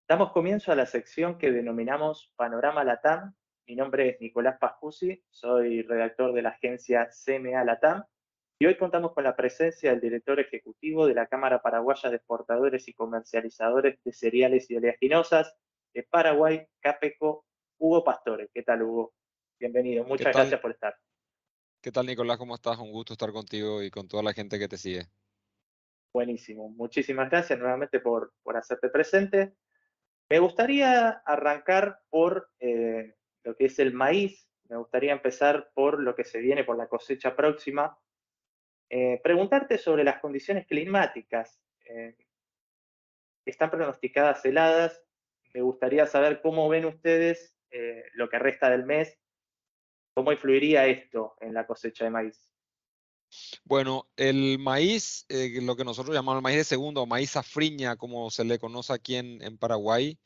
Damos comienzo a la sección que denominamos Panorama Latam. Mi nombre es Nicolás Pascusi, soy redactor de la agencia CMA Latam y hoy contamos con la presencia del director ejecutivo de la Cámara Paraguaya de Exportadores y Comercializadores de Cereales y Oleaginosas de Paraguay, CAPECO, Hugo Pastore. ¿Qué tal, Hugo? Bienvenido, ¿Qué muchas tal? gracias por estar. ¿Qué tal, Nicolás? ¿Cómo estás? Un gusto estar contigo y con toda la gente que te sigue. Buenísimo, muchísimas gracias nuevamente por hacerte presente. Me gustaría arrancar por lo que es el maíz, me gustaría empezar por lo que se viene por la cosecha próxima. Preguntarte sobre las condiciones climáticas. Están pronosticadas heladas, me gustaría saber cómo ven ustedes lo que resta del mes, cómo influiría esto en la cosecha de maíz. Bueno, el maíz, lo que nosotros llamamos el maíz de segundo o maíz safriña, como se le conoce aquí en Paraguay,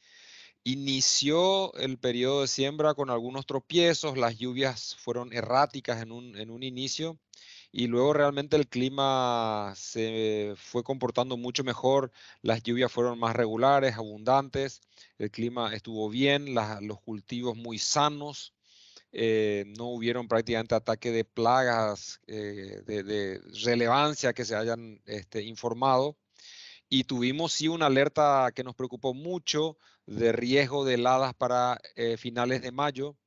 inició el periodo de siembra con algunos tropiezos, las lluvias fueron erráticas en un inicio y luego realmente el clima se fue comportando mucho mejor, las lluvias fueron más regulares, abundantes, el clima estuvo bien, los cultivos muy sanos. No hubieron prácticamente ataques de plagas de relevancia que se hayan informado. Y tuvimos sí una alerta que nos preocupó mucho de riesgo de heladas para finales de mayo.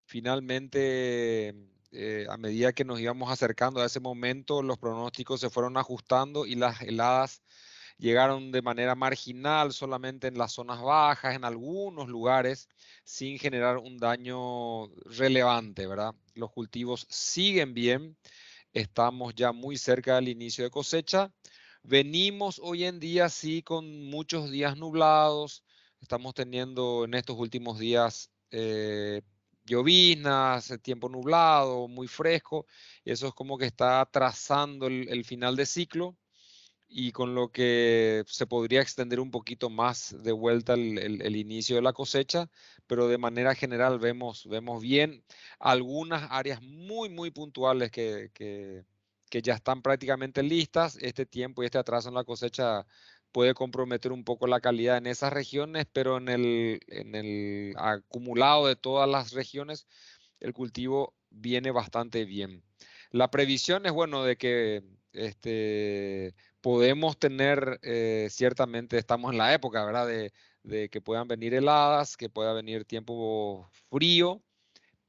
Finalmente, a medida que nos íbamos acercando a ese momento, los pronósticos se fueron ajustando y las heladas llegaron de manera marginal, solamente en las zonas bajas, en algunos lugares, sin generar un daño relevante, ¿verdad? Los cultivos siguen bien, estamos ya muy cerca del inicio de cosecha. Venimos hoy en día sí con muchos días nublados, estamos teniendo en estos últimos días lloviznas, tiempo nublado, muy fresco, y eso es como que está atrasando el final de ciclo y con lo que se podría extender un poquito más de vuelta el inicio de la cosecha, pero de manera general vemos bien algunas áreas muy puntuales que ya están prácticamente listas. Este tiempo y este atraso en la cosecha puede comprometer un poco la calidad en esas regiones, pero en el acumulado de todas las regiones, el cultivo viene bastante bien. La previsión es, bueno, de que podemos tener, ciertamente estamos en la época, ¿verdad? De que puedan venir heladas, que pueda venir tiempo frío,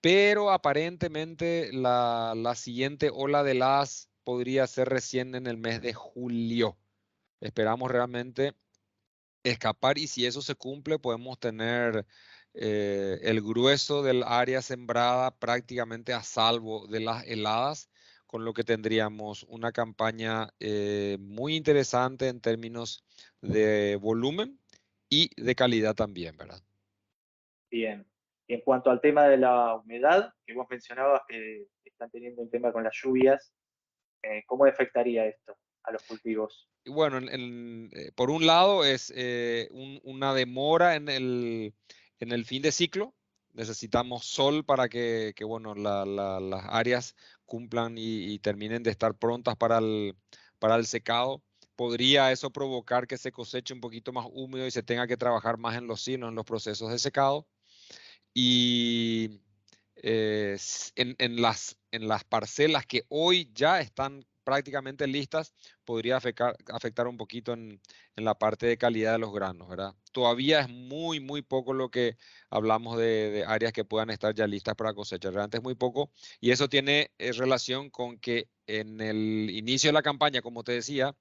pero aparentemente la siguiente ola de heladas podría ser recién en el mes de julio. Esperamos realmente escapar y si eso se cumple podemos tener el grueso del área sembrada prácticamente a salvo de las heladas, con lo que tendríamos una campaña muy interesante en términos de volumen y de calidad también, ¿verdad? Bien. Y en cuanto al tema de la humedad, que vos mencionabas que están teniendo un tema con las lluvias, ¿cómo afectaría esto a los cultivos? Y bueno, por un lado es una demora en el fin de ciclo. Necesitamos sol para que, bueno, las áreas cumplan y terminen de estar prontas para el secado. Podría eso provocar que se coseche un poquito más húmedo y se tenga que trabajar más en los silos, en los procesos de secado. Y en las parcelas que hoy ya están prácticamente listas, podría afectar un poquito en la parte de calidad de los granos, ¿verdad? Todavía es muy poco lo que hablamos de áreas que puedan estar ya listas para cosecha. Realmente es muy poco y eso tiene relación con que en el inicio de la campaña, como te decía,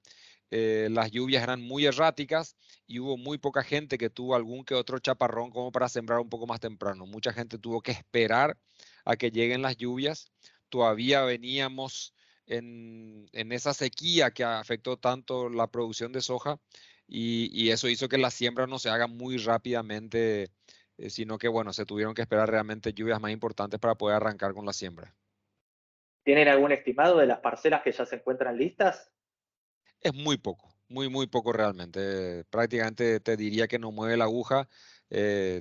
las lluvias eran muy erráticas y hubo muy poca gente que tuvo algún que otro chaparrón como para sembrar un poco más temprano. Mucha gente tuvo que esperar a que lleguen las lluvias. Todavía veníamos en esa sequía que afectó tanto la producción de soja y eso hizo que la siembra no se haga muy rápidamente, sino que, bueno, se tuvieron que esperar realmente lluvias más importantes para poder arrancar con la siembra. ¿Tienen algún estimado de las parcelas que ya se encuentran listas? Es muy poco, muy poco realmente. Prácticamente te diría que no mueve la aguja.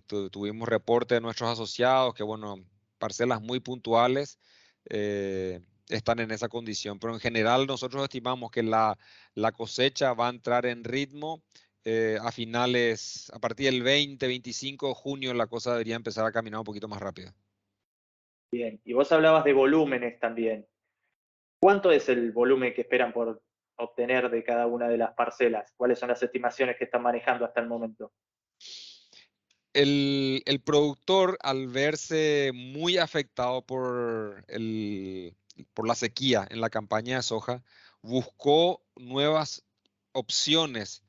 Tuvimos reporte de nuestros asociados que, bueno, parcelas muy puntuales eh, están en esa condición. Pero en general nosotros estimamos que la cosecha va a entrar en ritmo a partir del 20, 25 de junio, la cosa debería empezar a caminar un poquito más rápido. Bien, y vos hablabas de volúmenes también. ¿Cuánto es el volumen que esperan por obtener de cada una de las parcelas? ¿Cuáles son las estimaciones que están manejando hasta el momento? El productor, al verse muy afectado por la sequía en la campaña de soja, buscó nuevas opciones,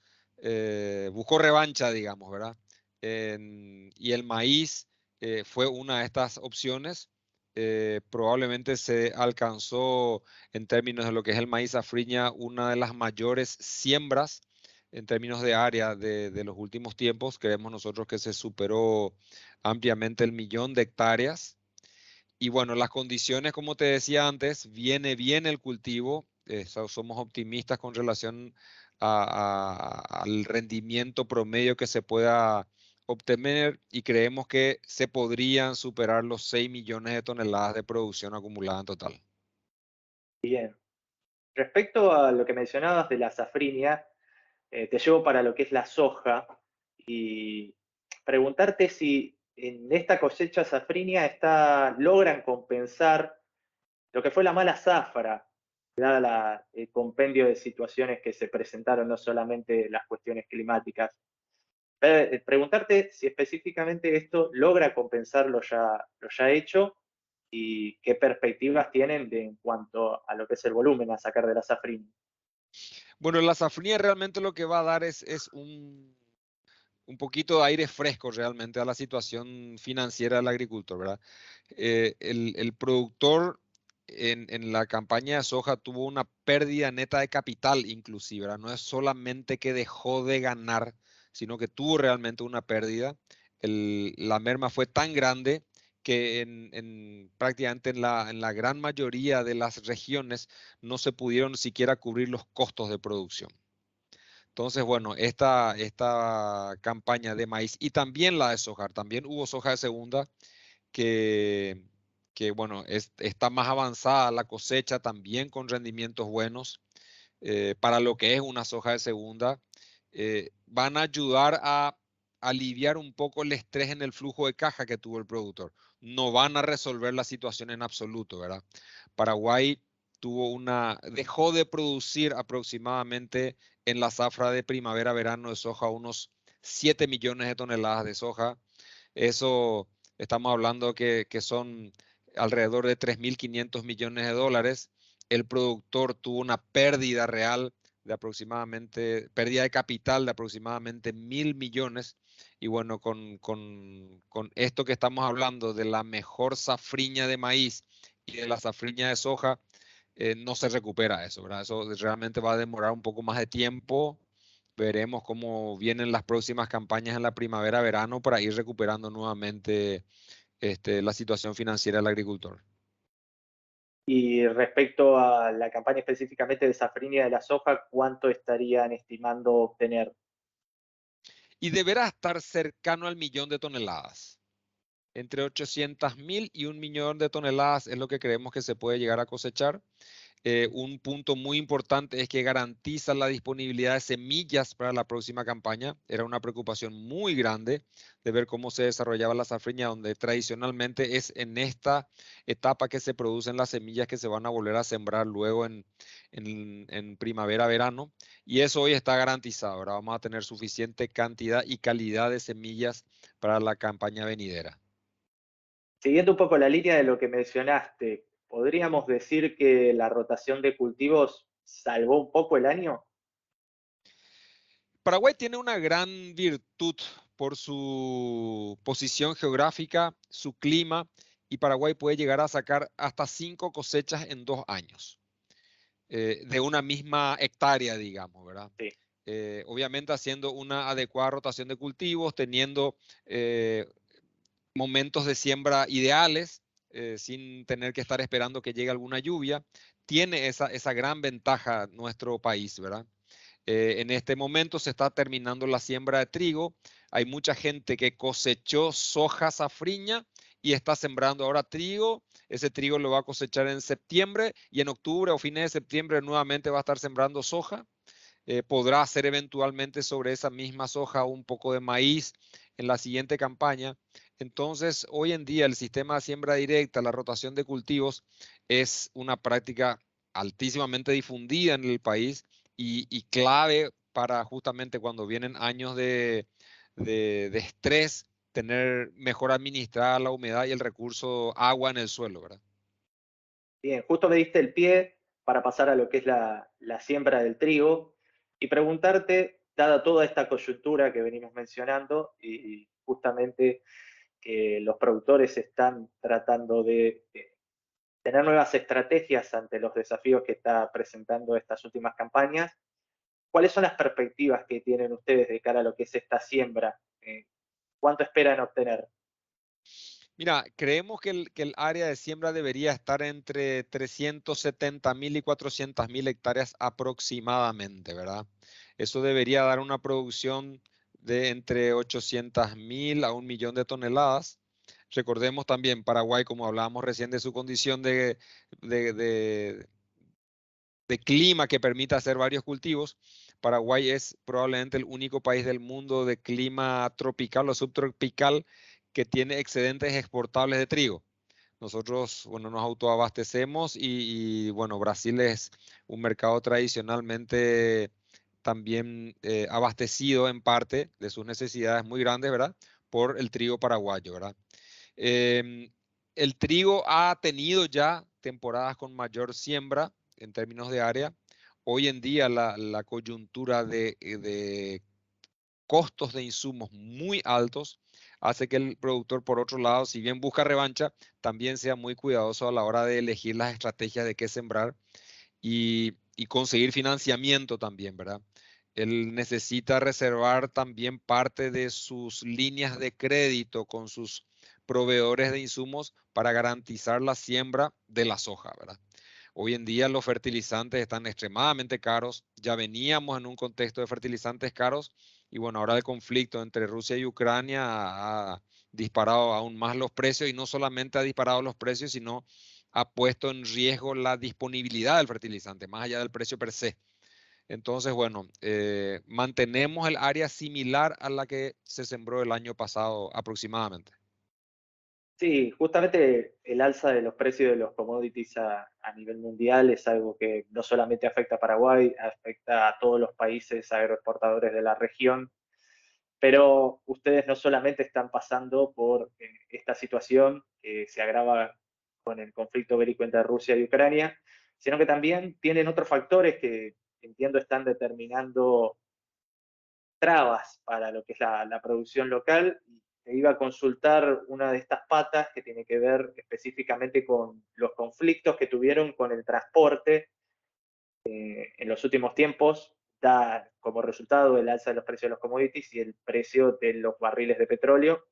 buscó revancha, digamos, ¿verdad? Y el maíz fue una de estas opciones. Probablemente se alcanzó, en términos de lo que es el maíz safriña, una de las mayores siembras en términos de área de los últimos tiempos. Creemos nosotros que se superó ampliamente el 1.000.000 de hectáreas. Y bueno, las condiciones, como te decía antes, viene bien el cultivo. Somos optimistas con relación al rendimiento promedio que se pueda obtener y creemos que se podrían superar los 6 millones de toneladas de producción acumulada en total. Bien. Respecto a lo que mencionabas de la safrinia, te llevo para lo que es la soja y preguntarte si en esta cosecha safrinia logran compensar lo que fue la mala zafra, dada el compendio de situaciones que se presentaron, no solamente las cuestiones climáticas. Preguntarte si específicamente esto logra compensar lo ya hecho y qué perspectivas tienen en cuanto a lo que es el volumen a sacar de la safrinia. Bueno, la safrinha realmente lo que va a dar es un poquito de aire fresco realmente a la situación financiera del agricultor, ¿verdad? El productor en la campaña de soja tuvo una pérdida neta de capital inclusive, ¿verdad? No es solamente que dejó de ganar, sino que tuvo realmente una pérdida. La merma fue tan grande que prácticamente en la gran mayoría de las regiones no se pudieron siquiera cubrir los costos de producción. Entonces, bueno, esta campaña de maíz y también la de soja, también hubo soja de segunda que, que bueno, está más avanzada la cosecha también con rendimientos buenos para lo que es una soja de segunda. Van a ayudar a aliviar un poco el estrés en el flujo de caja que tuvo el productor. No van a resolver la situación en absoluto, ¿verdad? Paraguay dejó de producir aproximadamente en la zafra de primavera-verano de soja unos 7 millones de toneladas de soja. Eso estamos hablando que son alrededor de 3.500 millones de dólares. El productor tuvo una pérdida real pérdida de capital de aproximadamente 1.000 millones. Y bueno, con esto que estamos hablando de la mejor safriña de maíz y de la safriña de soja, no se recupera eso, ¿verdad? Eso realmente va a demorar un poco más de tiempo. Veremos cómo vienen las próximas campañas en la primavera-verano para ir recuperando nuevamente la situación financiera del agricultor. Y respecto a la campaña específicamente de safrinha de la soja, ¿cuánto estarían estimando obtener? Y deberá estar cercano al 1.000.000 de toneladas. Entre 800.000 y 1.000.000 de toneladas es lo que creemos que se puede llegar a cosechar. Un punto muy importante es que garantiza la disponibilidad de semillas para la próxima campaña. Era una preocupación muy grande de ver cómo se desarrollaba la safriña, donde tradicionalmente es en esta etapa que se producen las semillas que se van a volver a sembrar luego en primavera-verano. Y eso hoy está garantizado. Ahora vamos a tener suficiente cantidad y calidad de semillas para la campaña venidera. Siguiendo un poco la línea de lo que mencionaste, ¿podríamos decir que la rotación de cultivos salvó un poco el año? Paraguay tiene una gran virtud por su posición geográfica, su clima, y Paraguay puede llegar a sacar hasta 5 cosechas en 2 años, de una misma hectárea, digamos, ¿verdad? Sí. Obviamente haciendo una adecuada rotación de cultivos, teniendo eh, momentos de siembra ideales, sin tener que estar esperando que llegue alguna lluvia. Tiene esa gran ventaja nuestro país, ¿verdad? En este momento se está terminando la siembra de trigo. Hay mucha gente que cosechó soja safriña y está sembrando ahora trigo. Ese trigo lo va a cosechar en septiembre y en octubre o fines de septiembre nuevamente va a estar sembrando soja. podrá hacer eventualmente sobre esa misma soja un poco de maíz en la siguiente campaña. Entonces, hoy en día el sistema de siembra directa, la rotación de cultivos, es una práctica altísimamente difundida en el país y clave para justamente cuando vienen años de estrés, tener mejor administrada la humedad y el recurso agua en el suelo, ¿verdad? Bien, justo me diste el pie para pasar a lo que es la siembra del trigo y preguntarte, dada toda esta coyuntura que venimos mencionando y justamente que los productores están tratando de tener nuevas estrategias ante los desafíos que está presentando estas últimas campañas, ¿cuáles son las perspectivas que tienen ustedes de cara a lo que es esta siembra? ¿Cuánto esperan obtener? Mira, creemos que el área de siembra debería estar entre 370.000 y 400.000 hectáreas aproximadamente, ¿verdad? Eso debería dar una producción de entre 800.000 a 1 millón de toneladas. Recordemos también Paraguay, como hablábamos recién, de su condición de, de- de clima que permite hacer varios cultivos. Paraguay es probablemente el único país del mundo de clima tropical o subtropical que tiene excedentes exportables de trigo. Nosotros, bueno, nos autoabastecemos bueno, Brasil es un mercado tradicionalmente también abastecido en parte de sus necesidades muy grandes, ¿verdad? Por el trigo paraguayo, ¿verdad? Em, el trigo ha tenido ya temporadas con mayor siembra en términos de área. Hoy en día la coyuntura de costos de insumos muy altos hace que el productor, por otro lado, si bien busca revancha, también sea muy cuidadoso a la hora de elegir las estrategias de qué sembrar y conseguir financiamiento también, ¿verdad? Él necesita reservar también parte de sus líneas de crédito con sus proveedores de insumos para garantizar la siembra de la soja, ¿verdad? Hoy en día los fertilizantes están extremadamente caros, ya veníamos en un contexto de fertilizantes caros y bueno, ahora el conflicto entre Rusia y Ucrania ha disparado aún más los precios y no solamente ha disparado los precios, sino ha puesto en riesgo la disponibilidad del fertilizante, más allá del precio per se. Entonces, bueno, mantenemos el área similar a la que se sembró el año pasado aproximadamente. Sí, justamente el alza de los precios de los commodities a nivel mundial es algo que no solamente afecta a Paraguay, afecta a todos los países agroexportadores de la región, pero ustedes no solamente están pasando por esta situación que se agrava con el conflicto bélico entre Rusia y Ucrania, sino que también tienen otros factores que entiendo están determinando trabas para lo que es la producción local. Te iba a consultar una de estas patas que tiene que ver específicamente con los conflictos que tuvieron con el transporte en los últimos tiempos, da como resultado el alza de los precios de los commodities y el precio de los barriles de petróleo.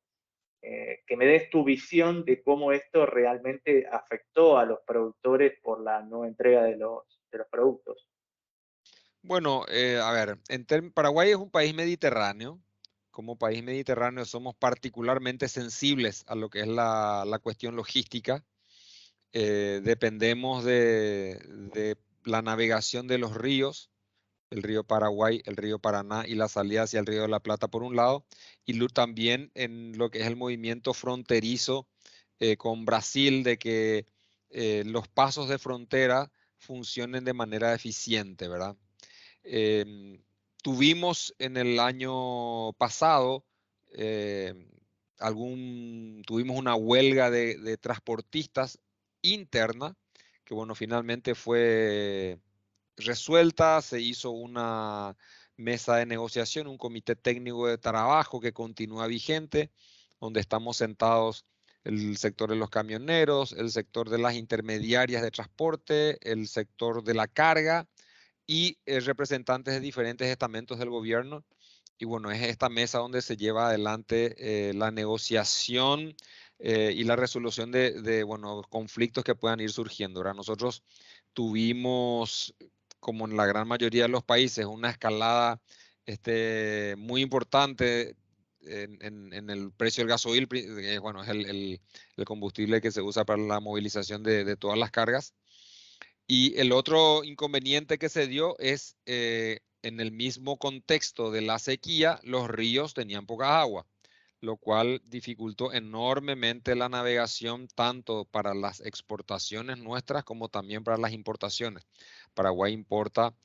Que me des tu visión de cómo esto realmente afectó a los productores por la no entrega de los productos. Bueno, a ver, Paraguay es un país mediterráneo. Como país mediterráneo somos particularmente sensibles a lo que es la cuestión logística. Dependemos de la navegación de los ríos, el río Paraguay, el río Paraná y la salida hacia el río de la Plata por un lado, y también en lo que es el movimiento fronterizo con Brasil, de que los pasos de frontera funcionen de manera eficiente, ¿verdad? Em, Tuvimos en el año pasado em, tuvimos una huelga de transportistas interna, que bueno, finalmente fue resuelta, se hizo una mesa de negociación, un comité técnico de trabajo que continúa vigente, donde estamos sentados el sector de los camioneros, el sector de las intermediarias de transporte, el sector de la carga y representantes de diferentes estamentos del gobierno. Y bueno, es esta mesa donde se lleva adelante la negociación y la resolución bueno, conflictos que puedan ir surgiendo. ¿Verdad? Nosotros tuvimos, como en la gran mayoría de los países, una escalada muy importante en el precio del gasoil, bueno, es el combustible que se usa para la movilización de todas las cargas. Y el otro inconveniente que se dio es en el mismo contexto de la sequía, los ríos tenían poca agua, lo cual dificultó enormemente la navegación tanto para las exportaciones nuestras como también para las importaciones. Paraguay importa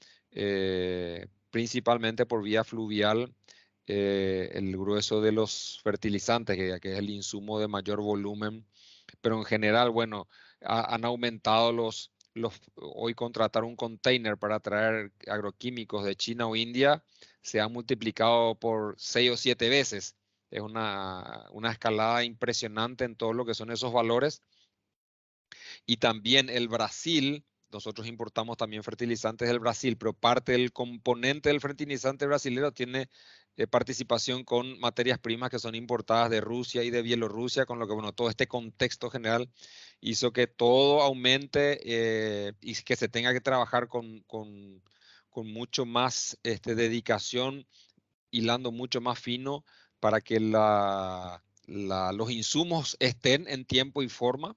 principalmente por vía fluvial el grueso de los fertilizantes, que es el insumo de mayor volumen, pero en general, bueno, han aumentado hoy contratar un container para traer agroquímicos de China o India se ha multiplicado por 6 o 7 veces. Es una escalada impresionante en todo lo que son esos valores. Y también el Brasil, nosotros importamos también fertilizantes del Brasil, pero parte del componente del fertilizante brasileño tiene participación con materias primas que son importadas de Rusia y de Bielorrusia, con lo que, bueno, todo este contexto general hizo que todo aumente y que se tenga que trabajar con mucho más dedicación, hilando mucho más fino para que los insumos estén en tiempo y forma.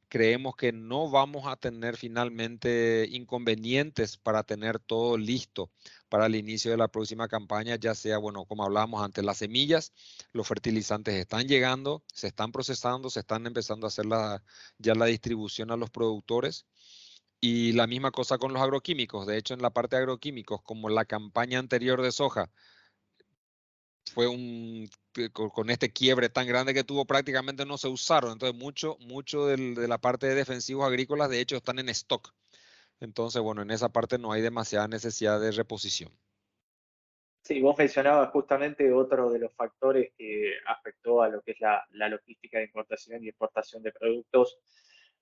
Creemos que no vamos a tener finalmente inconvenientes para tener todo listo para el inicio de la próxima campaña, ya sea, bueno, como hablábamos antes, las semillas, los fertilizantes están llegando, se están procesando, se están empezando a hacer ya la distribución a los productores. Y la misma cosa con los agroquímicos. De hecho, en la parte de agroquímicos, como la campaña anterior de soja fue con este quiebre tan grande que tuvo, prácticamente no se usaron. Entonces, mucho de la parte de defensivos agrícolas, de hecho, están en stock. Entonces, bueno, en esa parte no hay demasiada necesidad de reposición. Sí, vos mencionabas justamente otro de los factores que afectó a lo que es la logística de importación y exportación de productos,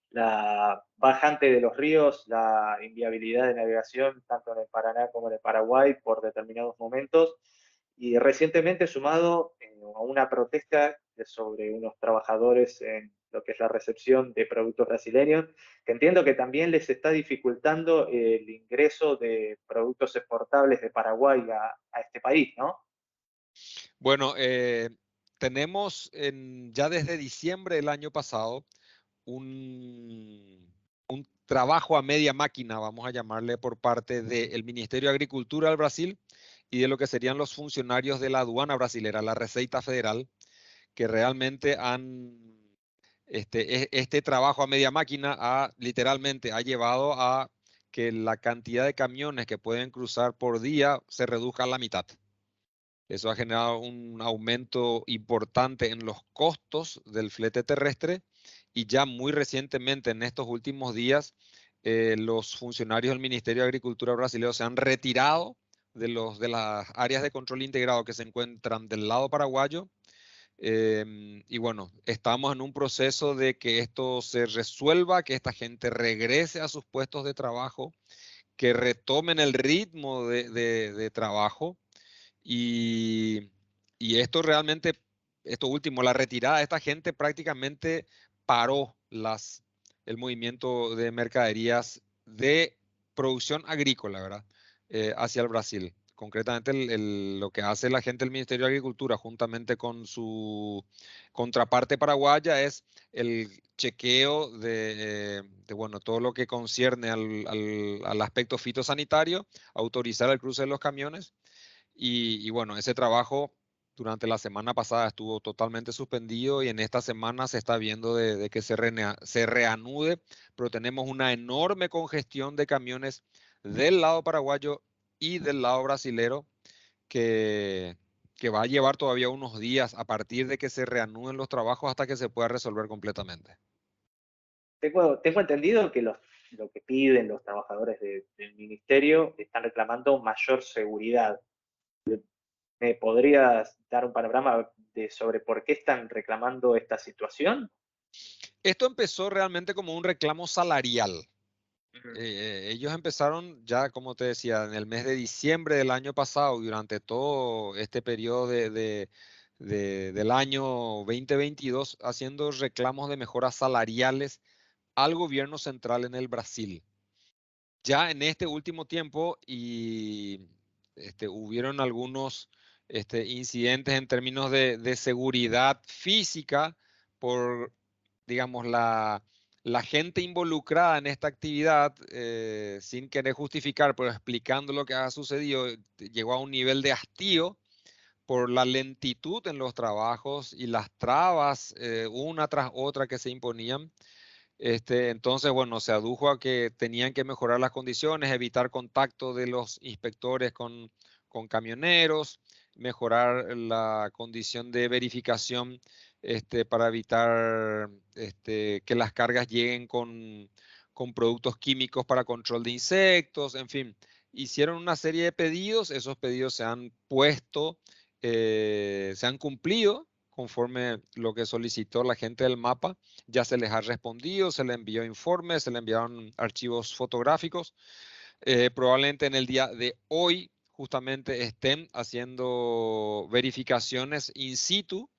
la bajante de los ríos, la inviabilidad de navegación, tanto en el Paraná como en el Paraguay, por determinados momentos, y recientemente sumado a una protesta sobre unos trabajadores en lo que es la recepción de productos brasileños, que entiendo que también les está dificultando el ingreso de productos exportables de Paraguay a este país, ¿no? Bueno, tenemos ya desde diciembre del año pasado un trabajo a media máquina, vamos a llamarle, por parte del Ministerio de Agricultura del Brasil y de lo que serían los funcionarios de la aduana brasilera, la Receita Federal, que realmente este trabajo a media máquina literalmente ha llevado a que la cantidad de camiones que pueden cruzar por día se reduzca a la mitad. Eso ha generado un aumento importante en los costos del flete terrestre y ya muy recientemente, en estos últimos días, los funcionarios del Ministerio de Agricultura brasileño se han retirado de las áreas de control integrado que se encuentran del lado paraguayo. Y bueno, estamos en un proceso de que esto se resuelva, que esta gente regrese a sus puestos de trabajo, que retomen el ritmo de trabajo y, y esto realmente, esto último, la retirada de esta gente prácticamente paró el movimiento de mercaderías de producción agrícola, ¿verdad? Hacia el Brasil. Concretamente, lo que hace la gente del Ministerio de Agricultura, juntamente con su contraparte paraguaya, es el chequeo bueno, todo lo que concierne al aspecto fitosanitario, autorizar el cruce de los camiones. Y bueno, ese trabajo durante la semana pasada estuvo totalmente suspendido y en esta semana se está viendo de que se reanude, pero tenemos una enorme congestión de camiones del lado paraguayo y del lado brasilero que, que va a llevar todavía unos días a partir de que se reanuden los trabajos hasta que se pueda resolver completamente. Tengo entendido que lo que piden los trabajadores del ministerio están reclamando mayor seguridad. ¿Me podrías dar un panorama sobre por qué están reclamando esta situación? Esto empezó realmente como un reclamo salarial. Ujú. Ellos empezaron ya, como te decía, en el mes de diciembre del año pasado y durante todo este periodo del año 2022 haciendo reclamos de mejoras salariales al gobierno central en el Brasil. Ya en este último tiempo hubieron algunos incidentes en términos de seguridad física por, digamos, la gente involucrada en esta actividad, sin querer justificar, pero explicando lo que ha sucedido, llegó a un nivel de hastío por la lentitud en los trabajos y las trabas una tras otra que se imponían. Entonces, bueno, se adujo a que tenían que mejorar las condiciones, evitar contacto de los inspectores con camioneros, mejorar la condición de verificación para evitar que las cargas lleguen con productos químicos para control de insectos, en fin. Hicieron una serie de pedidos, esos pedidos se han puesto, se han cumplido conforme lo que solicitó la gente del mapa. Ya se les ha respondido, se les envió informes, se les enviaron archivos fotográficos. Probablemente en el día de hoy justamente estén haciendo verificaciones in situ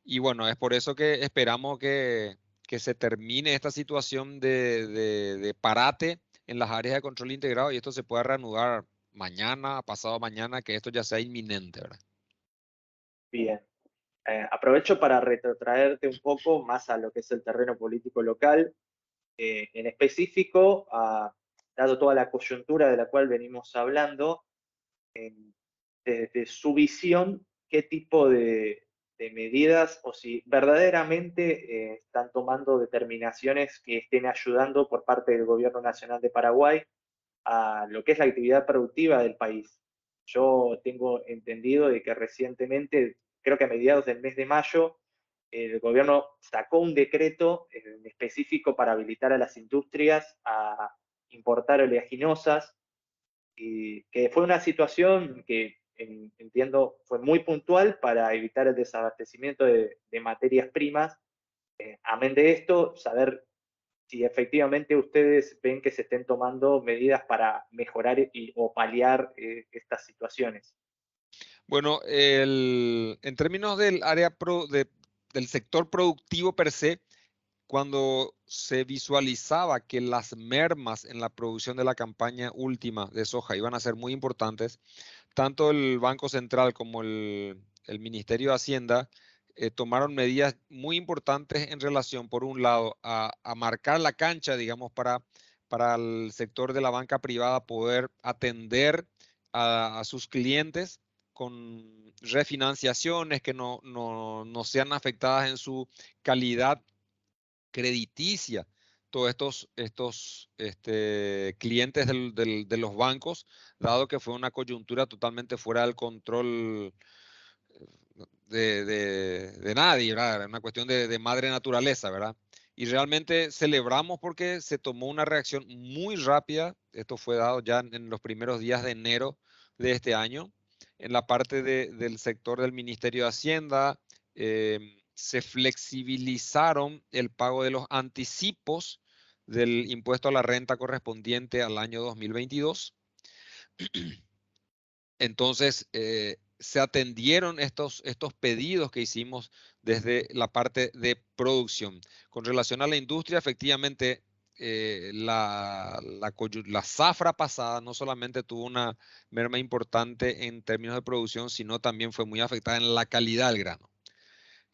y bueno, es por eso que esperamos que se termine esta situación de parate en las áreas de control integrado y esto se pueda reanudar mañana, pasado mañana, que esto ya sea inminente, ¿verdad? Bien. Aprovecho para retrotraerte un poco más a lo que es el terreno político local. En específico, dado toda la coyuntura de la cual venimos hablando, desde su visión, qué tipo de medidas o si verdaderamente están tomando determinaciones que estén ayudando por parte del Gobierno Nacional de Paraguay a lo que es la actividad productiva del país. Yo tengo entendido de que recientemente, creo que a mediados del mes de mayo, el gobierno sacó un decreto en específico para habilitar a las industrias a importar oleaginosas, y que fue una situación que entiendo fue muy puntual para evitar el desabastecimiento de materias primas. Amén de esto, saber si efectivamente ustedes ven que se estén tomando medidas para mejorar o paliar estas situaciones. Bueno, en términos del área del sector productivo per se, cuando se visualizaba que las mermas en la producción de la campaña última de soja iban a ser muy importantes, tanto el Banco Central como el Ministerio de Hacienda tomaron medidas muy importantes en relación, por un lado, a marcar la cancha, digamos, para el sector de la banca privada poder atender a sus clientes con refinanciaciones que no sean afectadas en su calidad crediticia. Todos estos clientes de los bancos, dado que fue una coyuntura totalmente fuera del control de nadie, ¿verdad? Una cuestión de madre naturaleza, ¿verdad? Y realmente celebramos porque se tomó una reacción muy rápida. Esto fue dado ya en los primeros días de enero de este año. En la parte del sector del Ministerio de Hacienda, se flexibilizaron el pago de los anticipos del impuesto a la renta correspondiente al año 2022. Entonces, se atendieron estos pedidos que hicimos desde la parte de producción. Con relación a la industria, efectivamente, la zafra pasada no solamente tuvo una merma importante en términos de producción, sino también fue muy afectada en la calidad del grano.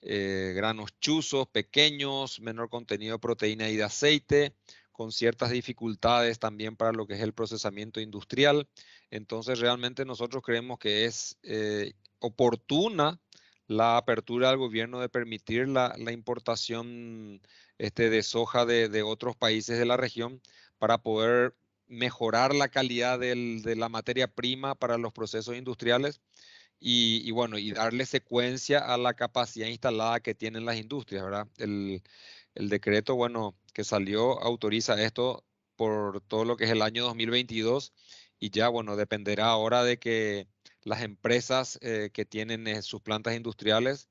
Granos chuzos, pequeños, menor contenido de proteína y de aceite, con ciertas dificultades también para lo que es el procesamiento industrial. Entonces, realmente nosotros creemos que es oportuna la apertura del gobierno de permitir la importación de soja de otros países de la región para poder mejorar la calidad de la materia prima para los procesos industriales y bueno, y darle secuencia a la capacidad instalada que tienen las industrias, ¿verdad? El decreto, bueno, que salió autoriza esto por todo lo que es el año 2022 y ya, bueno, dependerá ahora de que las empresas que tienen sus plantas industriales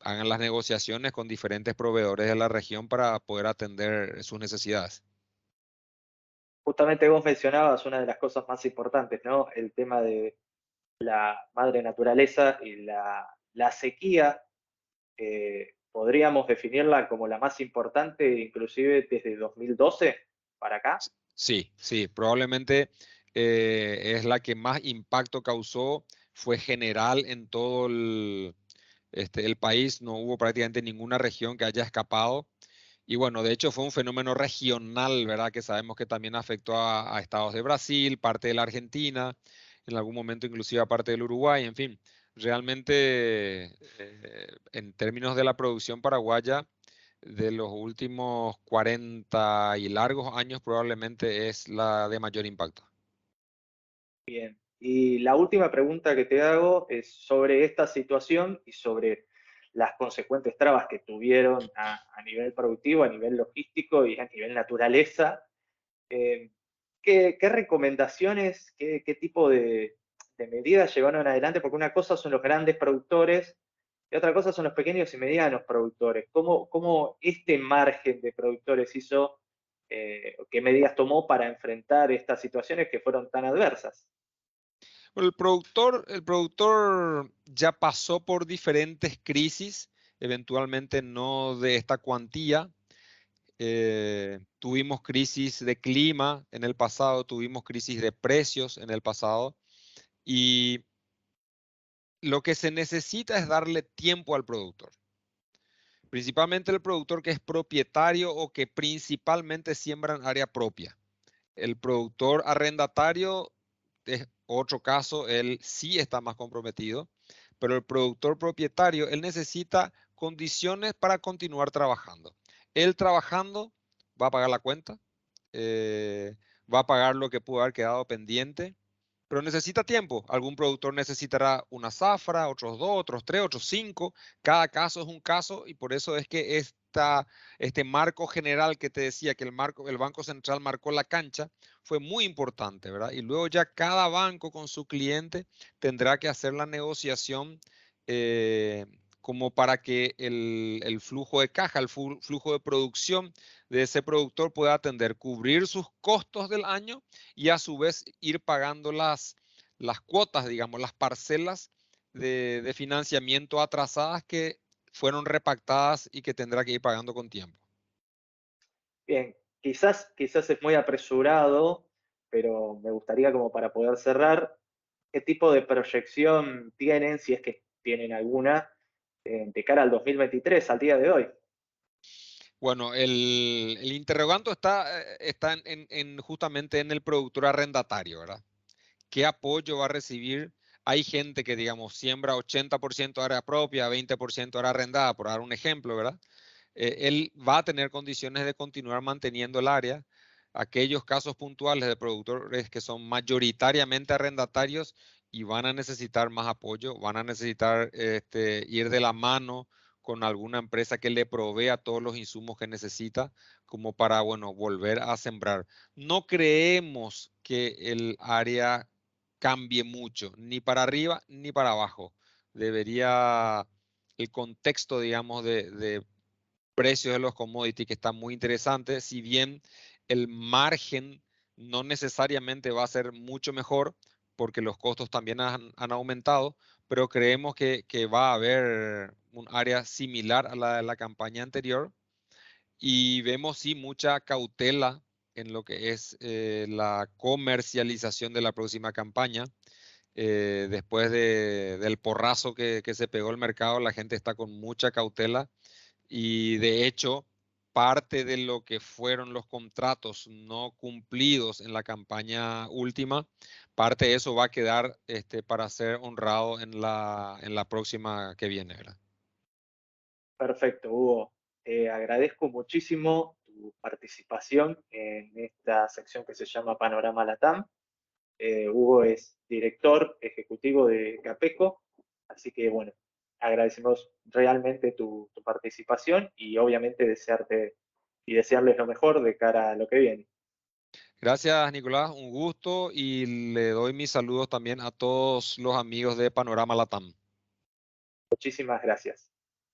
hagan las negociaciones con diferentes proveedores de la región para poder atender sus necesidades. Justamente vos mencionabas una de las cosas más importantes, ¿no? El tema de la madre naturaleza y la sequía. Podríamos definirla como la más importante, inclusive desde 2012 para acá. Sí, sí, probablemente es la que más impacto causó, fue general en todo el país, no hubo prácticamente ninguna región que haya escapado Y bueno, de hecho fue un fenómeno regional, ¿verdad? Que sabemos que también afectó a estados de Brasil, parte de la Argentina, en algún momento inclusive a parte del Uruguay, en fin. Realmente, en términos de la producción paraguaya, de los últimos 40 y largos años, probablemente es la de mayor impacto. Bien. Y la última pregunta que te hago es sobre esta situación y sobre las consecuentes trabas que tuvieron a nivel productivo, a nivel logístico y a nivel naturaleza. Eh, ¿qué recomendaciones, qué tipo de medidas llevaron adelante? Porque una cosa son los grandes productores y otra cosa son los pequeños y medianos productores. ¿Cómo este margen de productores hizo, qué medidas tomó para enfrentar estas situaciones que fueron tan adversas? Bueno, el productor ya pasó por diferentes crisis, eventualmente no de esta cuantía. Tuvimos crisis de clima en el pasado, tuvimos crisis de precios en el pasado, y lo que se necesita es darle tiempo al productor. Principalmente el productor que es propietario o que principalmente siembra en área propia. El productor arrendatario es otro caso, él sí está más comprometido, pero el productor propietario, él necesita condiciones para continuar trabajando. Él trabajando va a pagar la cuenta, eh, va a pagar lo que pudo haber quedado pendiente, pero necesita tiempo. Algún productor necesitará una zafra, otros 2, otros 3, otros 5. Cada caso es un caso, y por eso es que este marco general que te decía, que el Banco Central marcó la cancha, fue muy importante, ¿verdad? Y luego ya cada banco con su cliente tendrá que hacer la negociación, eh, como para que el flujo de caja, el flujo de producción de ese productor pueda atender, cubrir sus costos del año y a su vez ir pagando las cuotas, digamos, las parcelas de financiamiento atrasadas que fueron repactadas y que tendrá que ir pagando con tiempo. Bien, quizás es muy apresurado, pero me gustaría como para poder cerrar, ¿qué tipo de proyección tienen, si es que tienen alguna, de cara al 2023, al día de hoy? Bueno, el interrogante está justamente en el productor arrendatario, ¿verdad? ¿Qué apoyo va a recibir? Hay gente que, digamos, siembra 80% área propia, 20% área arrendada, por dar un ejemplo, ¿verdad? Él va a tener condiciones de continuar manteniendo el área. Aquellos casos puntuales de productores que son mayoritariamente arrendatarios y van a necesitar más apoyo, van a necesitar ir de la mano con alguna empresa que le provea todos los insumos que necesita, como para, bueno, volver a sembrar. No creemos que el área cambie mucho, ni para arriba ni para abajo. Debería el contexto, digamos, de precios de los commodities, que está muy interesante, si bien el margen no necesariamente va a ser mucho mejor, porque los costos también han aumentado, pero creemos que va a haber un área similar a la de la campaña anterior, y vemos sí mucha cautela en lo que es la comercialización de la próxima campaña. Después del porrazo que se pegó el mercado, la gente está con mucha cautela, y de hecho, parte de lo que fueron los contratos no cumplidos en la campaña última, parte de eso va a quedar para ser honrado en la próxima que viene, ¿verdad? Perfecto, Hugo. Agradezco muchísimo tu participación en esta sección que se llama Panorama Latam. Hugo es director ejecutivo de Capeco, así que bueno, agradecemos realmente tu participación y obviamente desearte y desearles lo mejor de cara a lo que viene. Gracias, Nicolás, un gusto, y le doy mis saludos también a todos los amigos de Panorama Latam. Muchísimas gracias.